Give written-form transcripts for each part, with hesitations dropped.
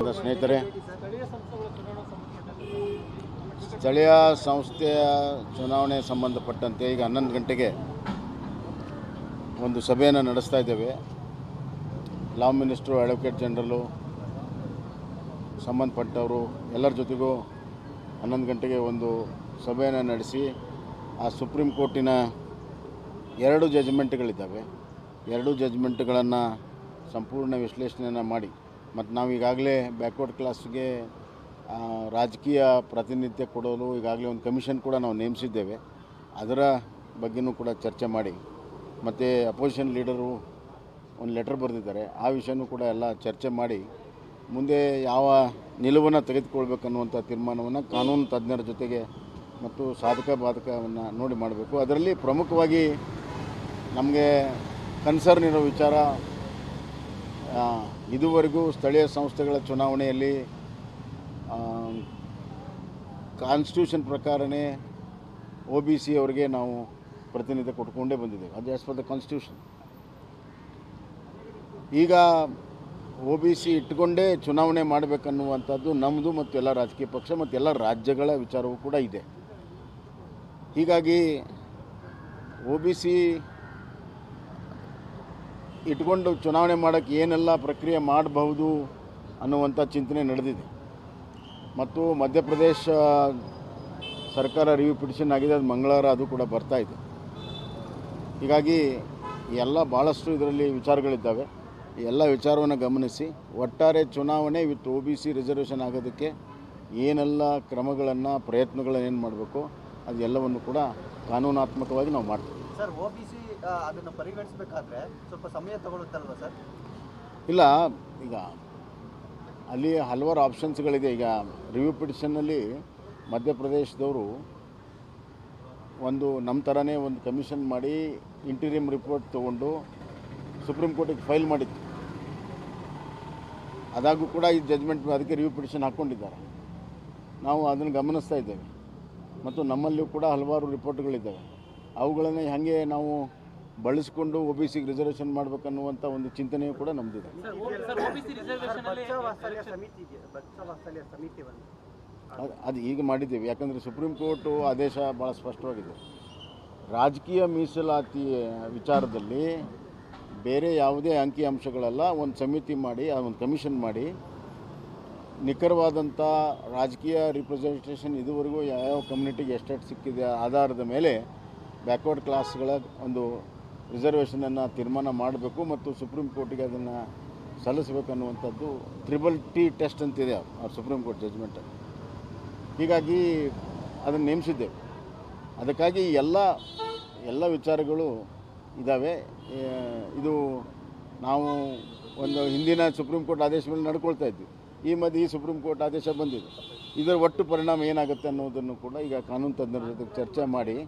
ನಮಸ್ಕಾರ ಸ್ನೇಹಿತರೆ. ಸ್ಥಳೀಯ ಸಂಸ್ಥೆಯ ಚುನಾವಣೆ ಸಂಬಂಧಪಟ್ಟಂತೆ ಈಗ 11 ಗಂಟೆಗೆ ಒಂದು ಸಭೆಯನ್ನು ನಡೆಸ್ತಾ ಇದ್ದೇವೆ. ಲಾ ಮಿನಿಸ್ಟ್ರು, ಅಡ್ವೊಕೇಟ್ ಜನರಲು, ಸಂಬಂಧಪಟ್ಟವರು ಎಲ್ಲರ ಜೊತೆಗೂ 11 ಗಂಟೆಗೆ ಒಂದು ಸಭೆಯನ್ನು ನಡೆಸಿ ಆ ಸುಪ್ರೀಂ ಕೋರ್ಟಿನ 2 ಜಜ್ಮೆಂಟ್ಗಳಿದ್ದಾವೆ. 2 ಜಜ್ಮೆಂಟ್ಗಳನ್ನು ಸಂಪೂರ್ಣ ವಿಶ್ಲೇಷಣೆಯನ್ನು ಮಾಡಿ ಮತ್ತು ನಾವು ಈಗಾಗಲೇ ಬ್ಯಾಕ್ವರ್ಡ್ ಕ್ಲಾಸ್ಗೆ ರಾಜಕೀಯ ಪ್ರಾತಿನಿಧ್ಯ ಕೊಡಲು ಈಗಾಗಲೇ ಒಂದು ಕಮಿಷನ್ ಕೂಡ ನಾವು ನೇಮಿಸಿದ್ದೇವೆ. ಅದರ ಬಗ್ಗೆಯೂ ಕೂಡ ಚರ್ಚೆ ಮಾಡಿ ಮತ್ತು ಅಪೋಸಿಷನ್ ಲೀಡರು ಒಂದು ಲೆಟರ್ ಬರೆದಿದ್ದಾರೆ. ಆ ವಿಷಯನೂ ಕೂಡ ಎಲ್ಲ ಚರ್ಚೆ ಮಾಡಿ ಮುಂದೆ ಯಾವ ನಿಲುವನ್ನು ತೆಗೆದುಕೊಳ್ಬೇಕನ್ನುವಂಥ ತೀರ್ಮಾನವನ್ನು ಕಾನೂನು ತಜ್ಞರ ಜೊತೆಗೆ ಮತ್ತು ಸಾಧಕ ಬಾಧಕವನ್ನು ನೋಡಿ ಮಾಡಬೇಕು. ಅದರಲ್ಲಿ ಪ್ರಮುಖವಾಗಿ ನಮಗೆ ಕನ್ಸರ್ನ್ ಇರೋ ವಿಚಾರ, ಇದುವರೆಗೂ ಸ್ಥಳೀಯ ಸಂಸ್ಥೆಗಳ ಚುನಾವಣೆಯಲ್ಲಿ ಕಾನ್ಸ್ಟಿಟ್ಯೂಷನ್ ಪ್ರಕಾರನೇ OBC ಅವರಿಗೆ ನಾವು ಪ್ರತಿನಿಧಿತ್ವ ಕೊಟ್ಕೊಂಡೇ ಬಂದಿದ್ದೇವೆ. ಅದು ಆ್ಯಸ್ ಪರ್ ದ ಕಾನ್ಸ್ಟಿಟ್ಯೂಷನ್. ಈಗ OBC ಇಟ್ಕೊಂಡೇ ಚುನಾವಣೆ ಮಾಡಬೇಕನ್ನುವಂಥದ್ದು ನಮ್ಮದು ಮತ್ತು ಎಲ್ಲ ರಾಜಕೀಯ ಪಕ್ಷ ಮತ್ತು ಎಲ್ಲ ರಾಜ್ಯಗಳ ವಿಚಾರವೂ ಕೂಡ ಇದೆ. ಹೀಗಾಗಿ OBC ಇಟ್ಕೊಂಡು ಚುನಾವಣೆ ಮಾಡೋಕ್ಕೆ ಏನೆಲ್ಲ ಪ್ರಕ್ರಿಯೆ ಮಾಡಬಹುದು ಅನ್ನುವಂಥ ಚಿಂತನೆ ನಡೆದಿದೆ. ಮತ್ತು ಮಧ್ಯಪ್ರದೇಶ ಸರ್ಕಾರ ರಿವ್ಯೂ ಪಿಟಿಷನ್ ಆಗಿದೆ, ಅದು ಮಂಗಳವಾರ ಅದು ಕೂಡ ಬರ್ತಾ ಇದೆ. ಹೀಗಾಗಿ ಎಲ್ಲ ಭಾಳಷ್ಟು ಇದರಲ್ಲಿ ವಿಚಾರಗಳಿದ್ದಾವೆ. ಎಲ್ಲ ವಿಚಾರವನ್ನು ಗಮನಿಸಿ ಒಟ್ಟಾರೆ ಚುನಾವಣೆ ವಿತ್ OBC ರಿಸರ್ವೇಷನ್ ಆಗೋದಕ್ಕೆ ಏನೆಲ್ಲ ಕ್ರಮಗಳನ್ನು ಪ್ರಯತ್ನಗಳನ್ನು ಏನು ಮಾಡಬೇಕು ಅದು ಎಲ್ಲವನ್ನು ಕೂಡ ಕಾನೂನಾತ್ಮಕವಾಗಿ ನಾವು ಮಾಡ್ತೀವಿ. ಸರ್, OBC ಅದನ್ನು ಪರಿಗಣಿಸಬೇಕಾದ್ರೆ ಸ್ವಲ್ಪ ಸಮಯ ತಗೊಳ್ಳುತ್ತಲ್ವ ಸರ್? ಇಲ್ಲ, ಈಗ ಅಲ್ಲಿ ಹಲವಾರು ಆಪ್ಷನ್ಸ್ಗಳಿದೆ. ಈಗ ರಿವ್ಯೂ ಪಿಟಿಷನ್ನಲ್ಲಿ ಮಧ್ಯಪ್ರದೇಶದವರು ಒಂದು ನಮ್ಮ ಥರನೇ ಒಂದು ಕಮಿಷನ್ ಮಾಡಿ ಇಂಟೀರಿಯಮ್ ರಿಪೋರ್ಟ್ ತೊಗೊಂಡು ಸುಪ್ರೀಂ ಕೋರ್ಟಿಗೆ ಫೈಲ್ ಮಾಡಿತ್ತು. ಅದಾಗೂ ಕೂಡ ಈ ಜಜ್ಮೆಂಟ್ ಅದಕ್ಕೆ ರಿವ್ಯೂ ಪಿಟಿಷನ್ ಹಾಕ್ಕೊಂಡಿದ್ದಾರೆ. ನಾವು ಅದನ್ನು ಗಮನಿಸ್ತಾ ಇದ್ದೇವೆ ಮತ್ತು ನಮ್ಮಲ್ಲಿಯೂ ಕೂಡ ಹಲವಾರು ರಿಪೋರ್ಟ್ಗಳಿದ್ದಾವೆ. ಅವುಗಳನ್ನು ಹಾಗೆ ನಾವು ಬಳಸಿಕೊಂಡು OBCಗೆ ರಿಸರ್ವೇಷನ್ ಮಾಡಬೇಕನ್ನುವಂಥ ಒಂದು ಚಿಂತನೆಯೂ ಕೂಡ ನಮ್ಮದಿದೆ. ಅದು ಈಗ ಮಾಡಿದ್ದೇವೆ. ಯಾಕಂದರೆ ಸುಪ್ರೀಂ ಕೋರ್ಟು ಆದೇಶ ಭಾಳ ಸ್ಪಷ್ಟವಾಗಿದೆ. ರಾಜಕೀಯ ಮೀಸಲಾತಿ ವಿಚಾರದಲ್ಲಿ ಬೇರೆ ಯಾವುದೇ ಅಂಕಿ ಅಂಶಗಳಲ್ಲ, ಒಂದು ಸಮಿತಿ ಮಾಡಿ, ಒಂದು ಕಮಿಷನ್ ಮಾಡಿ ನಿಖರವಾದಂಥ ರಾಜಕೀಯ ರಿಪ್ರೆಸೆಂಟೇಷನ್ ಇದುವರೆಗೂ ಯಾವ ಕಮ್ಯುನಿಟಿಗೆ ಎಷ್ಟೆಷ್ಟು ಸಿಕ್ಕಿದೆ ಆಧಾರದ ಮೇಲೆ ಬ್ಯಾಕ್ವರ್ಡ್ ಕ್ಲಾಸ್ಗಳ ಒಂದು ರಿಸರ್ವೇಷನನ್ನು ತೀರ್ಮಾನ ಮಾಡಬೇಕು ಮತ್ತು ಸುಪ್ರೀಂ ಕೋರ್ಟಿಗೆ ಅದನ್ನು ಸಲ್ಲಿಸಬೇಕನ್ನುವಂಥದ್ದು T ಟೆಸ್ಟ್ ಅಂತಿದೆ ಅವ್ರ ಸುಪ್ರೀಂ ಕೋರ್ಟ್ ಜಜ್ಮೆಂಟ್. ಹೀಗಾಗಿ ಅದನ್ನು ನೇಮಿಸಿದ್ದೇವೆ. ಅದಕ್ಕಾಗಿ ಎಲ್ಲ ವಿಚಾರಗಳು ಇದ್ದಾವೆ. ಇದು ನಾವು ಒಂದು ಹಿಂದಿನ ಸುಪ್ರೀಂ ಕೋರ್ಟ್ ಆದೇಶ ಮೇಲೆ ನಡ್ಕೊಳ್ತಾ ಇದ್ವಿ. ಈ ಮಧ್ಯೆ ಈ ಸುಪ್ರೀಂ ಕೋರ್ಟ್ ಆದೇಶ ಬಂದಿದೆ. ಇದರ ಒಟ್ಟು ಪರಿಣಾಮ ಏನಾಗುತ್ತೆ ಅನ್ನೋದನ್ನು ಕೂಡ ಈಗ ಕಾನೂನು ತಜ್ಞರ ಜೊತೆ ಚರ್ಚೆ ಮಾಡಿ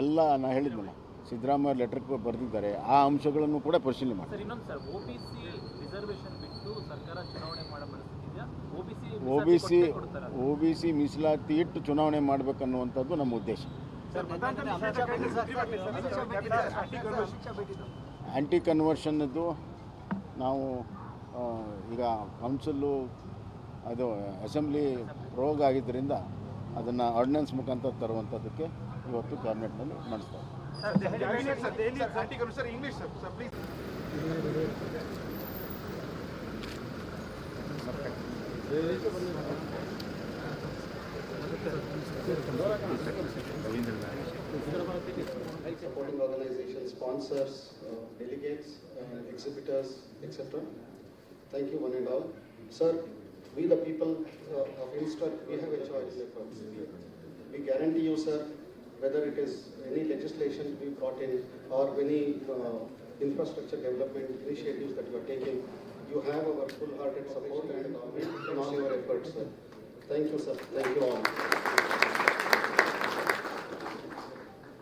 ಎಲ್ಲ ನಾನು ಹೇಳಿದ್ನಲ್ಲ, ಸಿದ್ದರಾಮಯ್ಯ ಲೆಟರ್ ಬರೆದಿದ್ದಾರೆ, ಆ ಅಂಶಗಳನ್ನು ಕೂಡ ಪರಿಶೀಲನೆ ಮಾಡಿ. OBC ಮೀಸಲಾತಿ ಇಟ್ಟು ಚುನಾವಣೆ ಮಾಡಬೇಕನ್ನುವಂಥದ್ದು ನಮ್ಮ ಉದ್ದೇಶ. ಆ್ಯಂಟಿ ಕನ್ವರ್ಷನ್ನದ್ದು ನಾವು ಈಗ ಕೌನ್ಸಿಲು ಅದು ಅಸೆಂಬ್ಲಿ ಪ್ರೋಗ ಆಗಿದ್ದರಿಂದ ಅದನ್ನು ಆರ್ಡಿನೆನ್ಸ್ ಮುಖಾಂತರ ತರುವಂಥದ್ದಕ್ಕೆ ಇವತ್ತು ಕ್ಯಾಬಿನೆಟ್ನಲ್ಲಿ ಮಾಡಿಸ್ತಾರೆ. Supporting organizations, sponsors, delegates, exhibitors, etc. Thank you one and all. Sir, we the people of Instruct, we have a choice. We guarantee you, sir, whether it is any legislation we brought in or any infrastructure development initiatives that you are taking, you have our full-hearted support and in all your efforts, sir. Thank you, sir. Thank you all.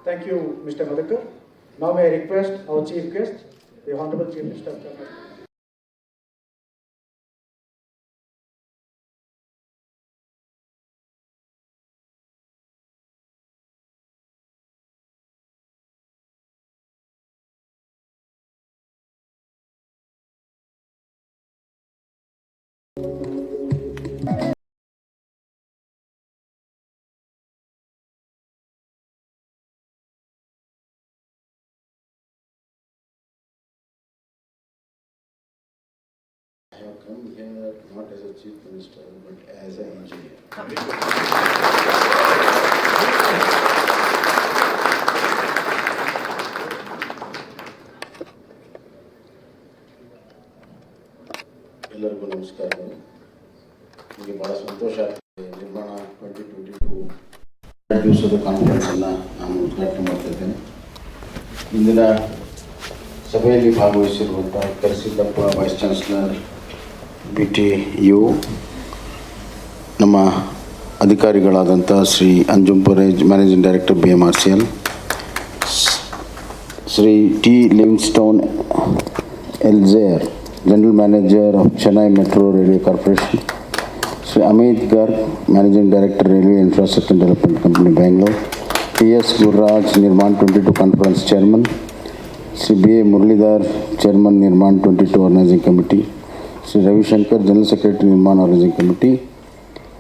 Thank you, Mr. Madhukar. Now may I request our chief guest, the Honorable Chief Minister of Karnataka. come here not as a chief minister but as an engineer. ಎಲ್ಲರಿಗೂ ನಮಸ್ಕಾರಗಳು. ನನಗೆ ಭಾಳ ಸಂತೋಷ ಆಗ್ತದೆ. ನಿರ್ಮಾಣ 2022 2 ದಿವಸದ ಕಾನ್ಫರೆನ್ಸನ್ನು ನಾನು ಉದ್ಘಾಟನೆ ಮಾಡ್ತಾ ಇದ್ದೇನೆ. ಇಂದಿನ ಸಭೆಯಲ್ಲಿ ಭಾಗವಹಿಸಿರುವಂಥ ಕರೆಸಿದ್ದಪ್ಪ ವೈಸ್ ಚಾನ್ಸಲರ್ BTU, ನಮ್ಮ ಅಧಿಕಾರಿಗಳಾದಂಥ Shri Anjum Parwez managing director BMRCL, Shri T. Livingstone Elzer, General Manager of Chennai Metro Railway Corporation, Sri Amit Garg, Managing Director Railway Infrastructure Development Company, Bangalore, T.S. Gurraj, Nirman 22 Conference Chairman, Sri B.A. Muralidhar, Chairman, Nirman 22 Organizing Committee, Sri Ravi Shankar, General Secretary, Nirman Organizing Committee,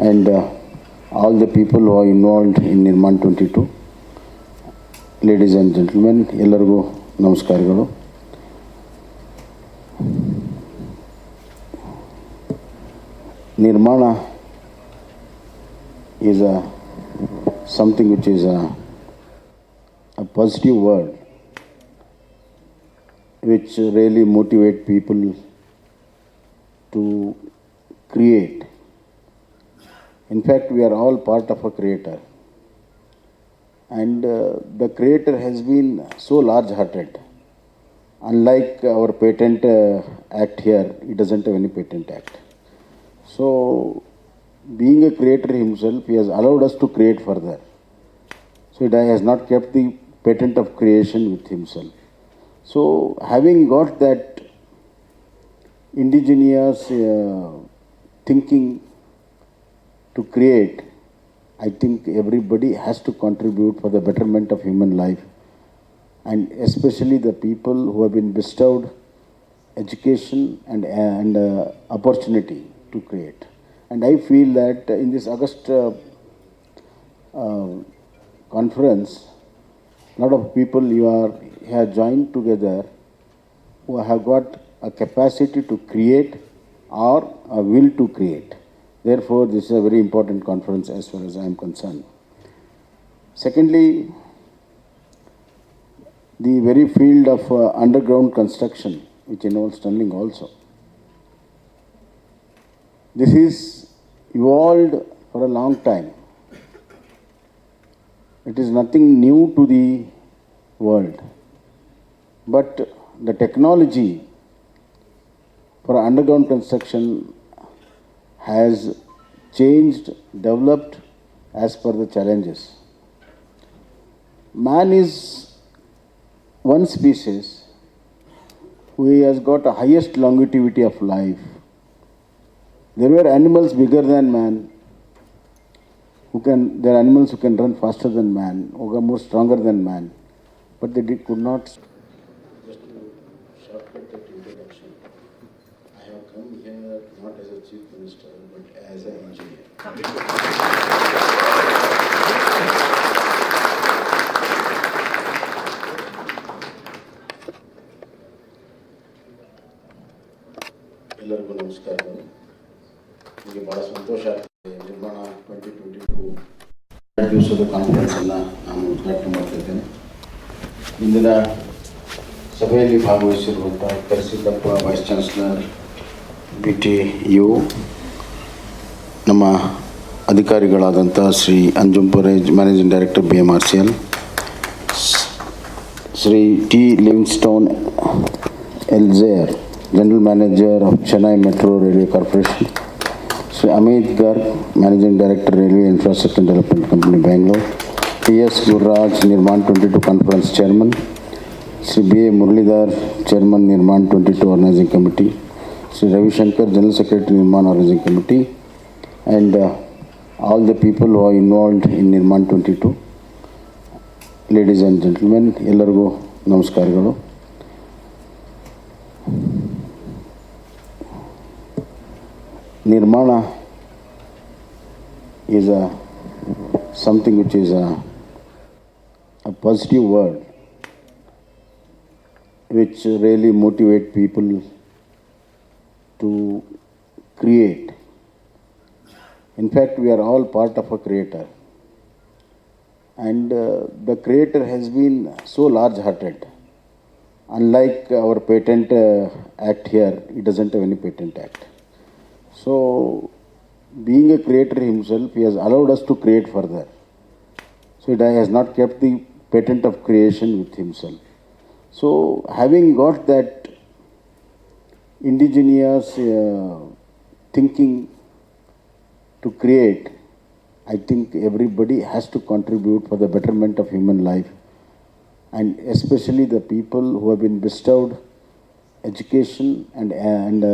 and all the people who are involved in Nirman 22. Ladies and gentlemen, ಎಲ್ಲರಿಗೂ ನಮಸ್ಕಾರಗಳು. Nirmana is something which is a positive word which really motivate people to create. In fact, we are all part of a creator, and the creator has been so large-hearted. Unlike our patent act here, it doesn't have any patent act. So, being a creator himself, he has allowed us to create further. So, he has not kept the patent of creation with himself. So, having got that indigenous thinking to create, I think everybody has to contribute for the betterment of human life, and especially the people who have been bestowed education and opportunity to create. And I feel that in this August conference, a lot of people have joined together who have got a capacity to create or a will to create. Therefore, this is a very important conference as far as I am concerned. Secondly, the very field of underground construction, which involves tunneling also. This is evolved for a long time. It is nothing new to the world. But the technology for underground construction has changed, developed as per the challenges. Man is one species who has got a highest longevity of life. There were animals bigger than man, there are animals who can run faster than man, who are more stronger than man, but they could not. Just to shortcut that introduction, I have come here not as a chief minister, but as an engineer. ಎಲ್ಲರಿಗೂ ನಮಸ್ಕಾರಗಳು. ನನಗೆ ಭಾಳ ಸಂತೋಷ ಆಗ್ತದೆ. ನಿರ್ಮಾಣ 2022 2 ದಿವಸದ ಕಾನ್ಫರೆನ್ಸನ್ನು ನಾನು ಉದ್ಘಾಟನೆ ಮಾಡ್ತಾ ಇದ್ದೇನೆ. ಇಂದಿನ ಸಭೆಯಲ್ಲಿ ಭಾಗವಹಿಸಿರುವಂಥ ಕರೆಸಿದ್ದಪ್ಪ ವೈಸ್ ಚಾನ್ಸಲರ್ BTU, ನಮ್ಮ ಅಧಿಕಾರಿಗಳಾದಂಥ Shri Anjum Parwez managing director BMRCL, Shri T. Livingstone Elzer, General Manager of Chennai Metro Railway Corporation, Sri Amit Garg, Managing Director Railway Infrastructure Development Company, Bangalore, T.S. Gurraj, Nirman 22 Conference Chairman, Sri B.A. Muralidhar, Chairman, Nirman 22 Organizing Committee, Sri Ravi Shankar, General Secretary, Nirman Organizing Committee, and all the people who are involved in Nirman 22. Ladies and gentlemen, ಎಲ್ಲರಿಗೂ ನಮಸ್ಕಾರಗಳು. Nirmana is something which is a positive word which really motivate people to create. In fact, we are all part of a creator. And the creator has been so large-hearted. Unlike our patent act here, it doesn't have any patent act. So, being a creator himself, he has allowed us to create further. So, he has not kept the patent of creation with himself. So, having got that indigenous thinking to create, I think everybody has to contribute for the betterment of human life, and especially the people who have been bestowed education and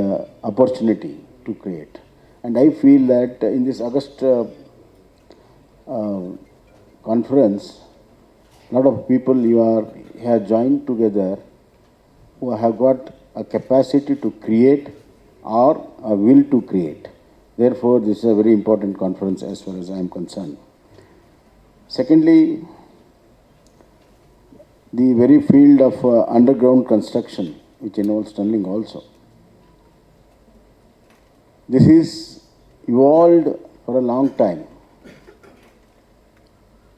opportunity to create. And I feel that in this August conference, a lot of people have joined together who have got a capacity to create or a will to create. Therefore, this is a very important conference as far as I am concerned. Secondly, the very field of underground construction, which involves tunneling also. This is evolved for a long time.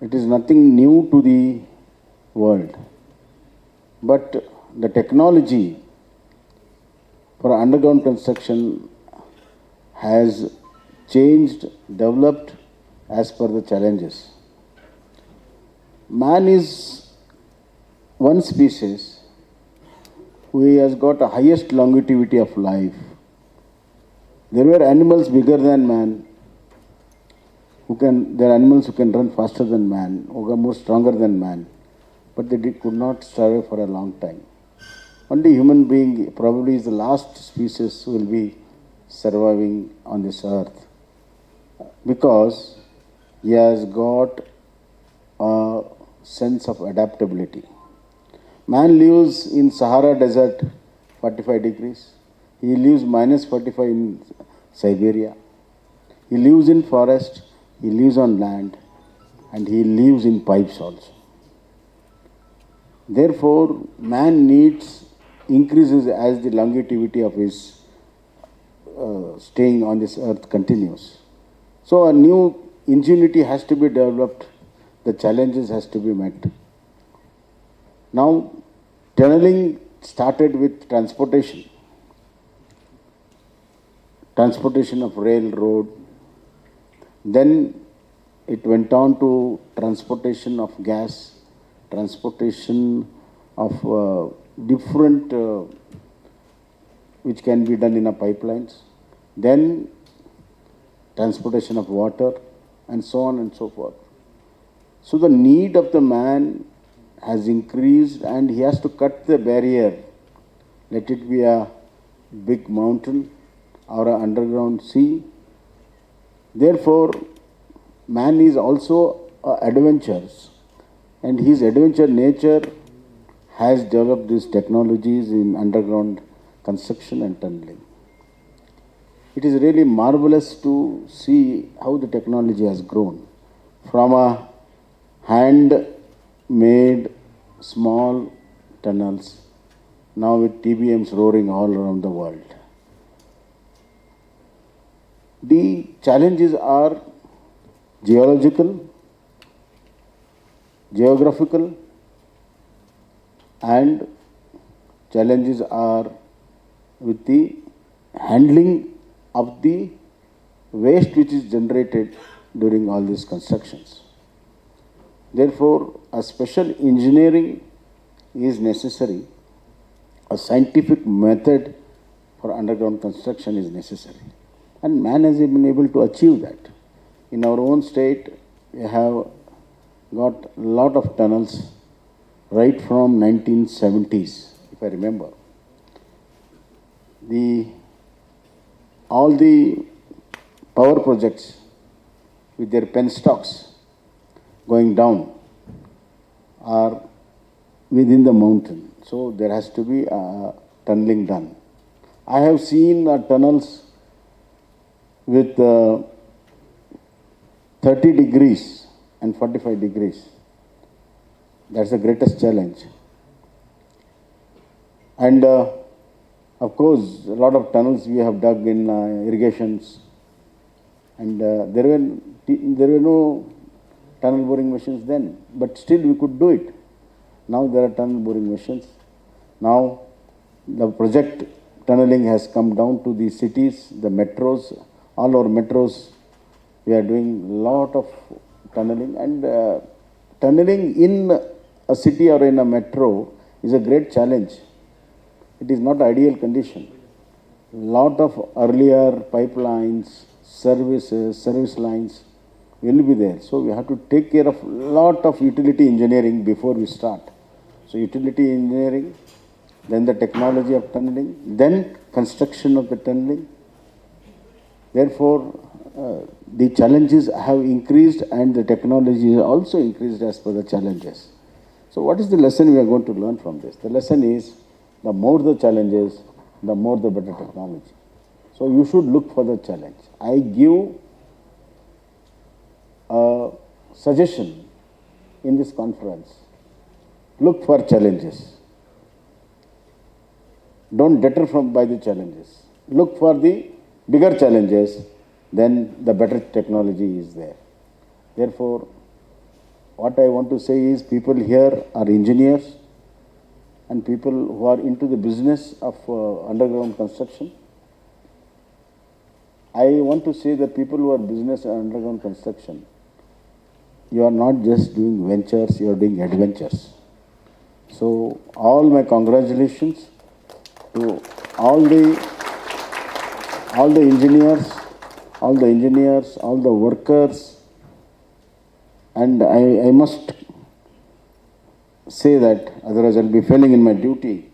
It is nothing new to the world. But the technology for underground construction has changed, developed as per the challenges. Man is one species who has got a highest longevity of life. There were animals bigger than man, there are animals who can run faster than man, who are more stronger than man, but they could not survive for a long time. Only human being probably is the last species who will be surviving on this earth, because he has got a sense of adaptability. Man lives in Sahara Desert, 45 degrees. He lives minus 45 in Siberia. He lives in forest, he lives on land, and he lives in pipes also. Therefore, man needs increases as the longevity of his staying on this earth continues. So a new ingenuity has to be developed, the challenges has to be met. Now, tunneling started with transportation of railroad, then it went on to transportation of gas, transportation of different which can be done in a pipelines, then transportation of water, and so on and so forth. So the need of the man has increased, and he has to cut the barrier, let it be a big mountain or an underground sea. Therefore, man is also adventurous, and his adventure nature has developed these technologies in underground construction and tunneling. It is really marvelous to see how the technology has grown from a hand-made small tunnels, now with TBMs roaring all around the world. The challenges are geological, geographical, and challenges are with the handling of the waste which is generated during all these constructions. Therefore, a special engineering is necessary. A scientific method for underground construction is necessary. And man has been able to achieve that. In our own state, we have got a lot of tunnels right from 1970s, if I remember. All the power projects with their penstocks going down are within the mountain. So there has to be tunneling done. I have seen tunnels with 30 degrees and 45 degrees. That's the greatest challenge. And Of course, a lot of tunnels we have dug in irrigations, and there were no tunnel boring machines then, but still we could do it. Now there are tunnel boring machines. Now the project tunneling has come down to the cities, the metros, all our metros. We are doing a lot of tunneling, and tunneling in a city or in a metro is a great challenge. It is not ideal condition. Lot of earlier pipelines, service lines will be there. So we have to take care of lot of utility engineering before we start. So utility engineering, then the technology of tunneling, then construction of the tunneling. Therefore, the challenges have increased and the technology has also increased as per the challenges. So what is the lesson we are going to learn from this? The lesson is, the more the challenges, the more the better technology. So you should look for the challenge. I give a suggestion in this conference. Look for challenges. Don't deter by the challenges. Look for the bigger challenges, then the better technology is there. Therefore, what I want to say is, people here are engineers and people who are into the business of underground construction. I want to say that people who are business and underground construction, you are not just doing ventures, you are doing adventures. So all my congratulations to all the engineers, all the workers, and I must say that, otherwise I'll be failing in my duty,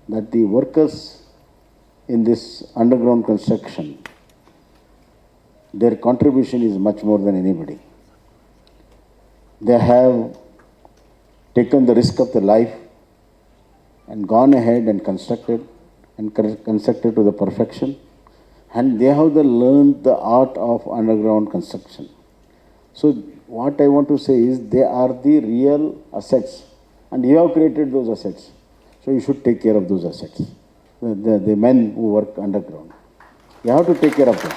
that the workers in this underground construction, their contribution is much more than anybody. They have taken the risk of their life and gone ahead and constructed to the perfection, and they have learned the art of underground construction. So what I want to say is, they are the real assets, and you have created those assets. So you should take care of those assets. The men who work underground, you have to take care of them.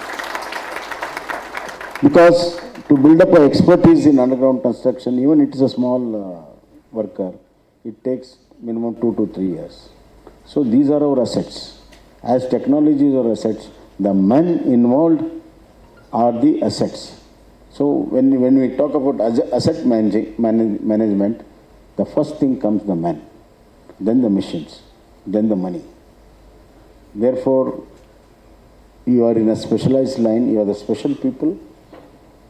Because to build up an expertise in underground construction, even it is a small worker, it takes minimum 2 to 3 years. So these are our assets. As technology is our assets, the men involved are the assets. So when we talk about asset management, the first thing comes the men, then the machines, then the money. Therefore, you are in a specialized line, you are the special people.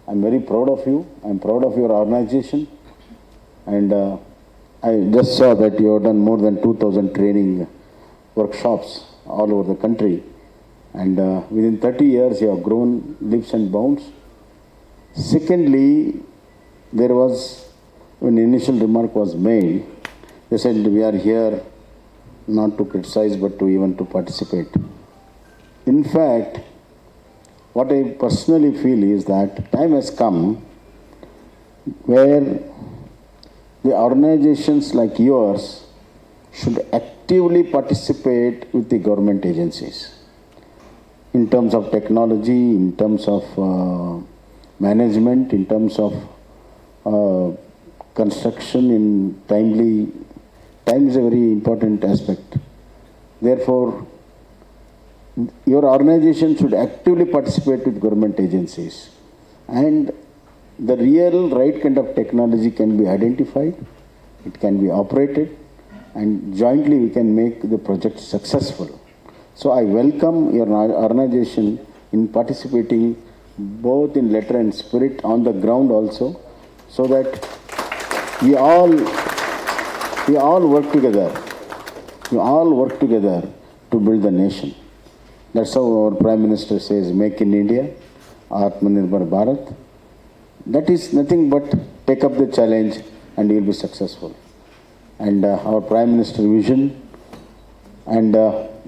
I'm very proud of you. I'm proud of your organization. And I just saw that you have done more than 2,000 training workshops all over the country. And within 30 years, you have grown leaps and bounds. Secondly, there was, when initial remark was made, they said we are here not to criticize but to even to participate. In fact, what I personally feel is that time has come where the organizations like yours should actively participate with the government agencies in terms of technology, in terms of management, in terms of construction in timely. Time is a very important aspect. Therefore, your organization should actively participate with government agencies, and the real right kind of technology can be identified, it can be operated, and jointly we can make the project successful. So I welcome your organization in participating both in letter and spirit on the ground also, so that we all work together. We all work together to build the nation. That's how our Prime Minister says, make in India, Atmanirbhar Bharat. That is nothing but take up the challenge and you will be successful. And our Prime Minister vision, and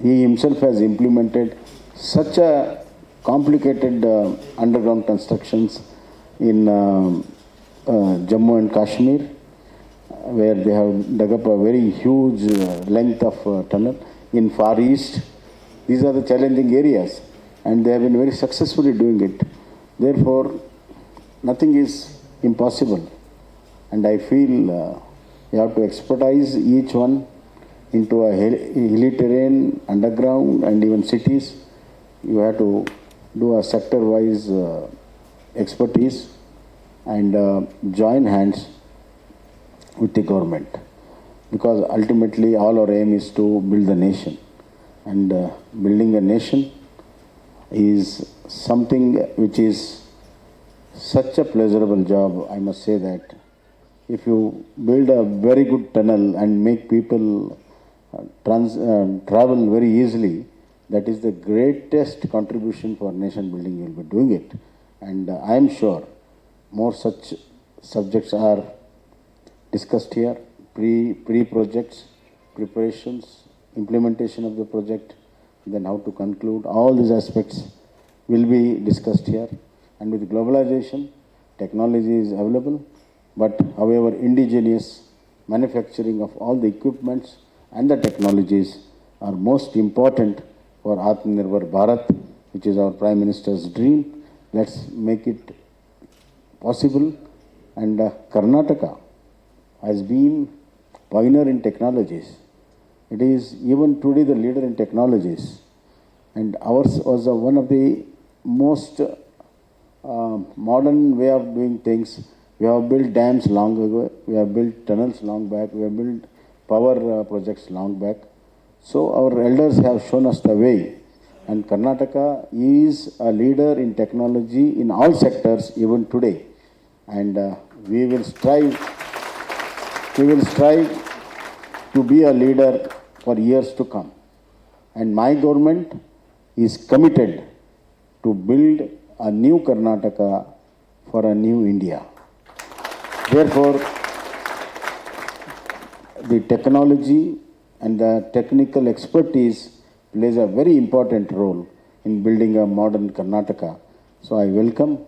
he himself has implemented such a complicated underground constructions in Jammu and Kashmir, where they have dug up a very huge length of tunnel. In Far East, These are the challenging areas, and they have been very successfully doing it. Therefore, nothing is impossible, and I feel you have to expertise each one into a hilly terrain, underground, and even cities. You have to do a sector-wise expertise and join hands with the government, because ultimately all our aim is to build the nation, and building a nation is something which is such a pleasurable job. I must say that if you build a very good tunnel and make people travel very easily, that is the greatest contribution for nation building. You will be doing it, and I am sure more such subjects are discussed here. Pre-projects, preparations, implementation of the project, then how to conclude. All these aspects will be discussed here. And with globalization, technology is available, but however, indigenous manufacturing of all the equipments and the technologies are most important for Atmanirbhar Bharat, which is our Prime Minister's dream. Let's make it possible. And Karnataka has been pioneer in technologies. It is even today the leader in technologies. And ours was one of the most modern way of doing things. We have built dams long ago. We have built tunnels long back. We have built power projects long back. So our elders have shown us the way. And Karnataka is a leader in technology in all sectors even today. And we will strive to be a leader for years to come. And my government is committed to build a new Karnataka for a new India. Therefore, the technology and the technical expertise plays a very important role in building a modern Karnataka. So I welcome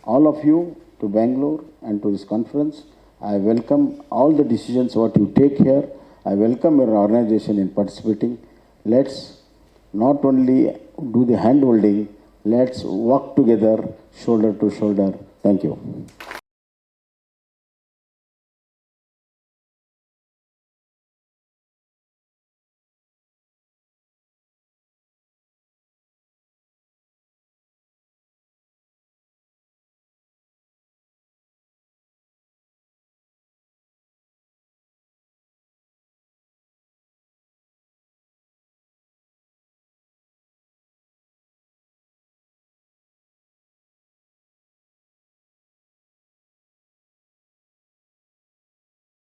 all of you to Bangalore and to this conference. I welcome all the decisions what you take here. I welcome your organization in participating. Let's not only do the hand holding, let's work together shoulder to shoulder. Thank you.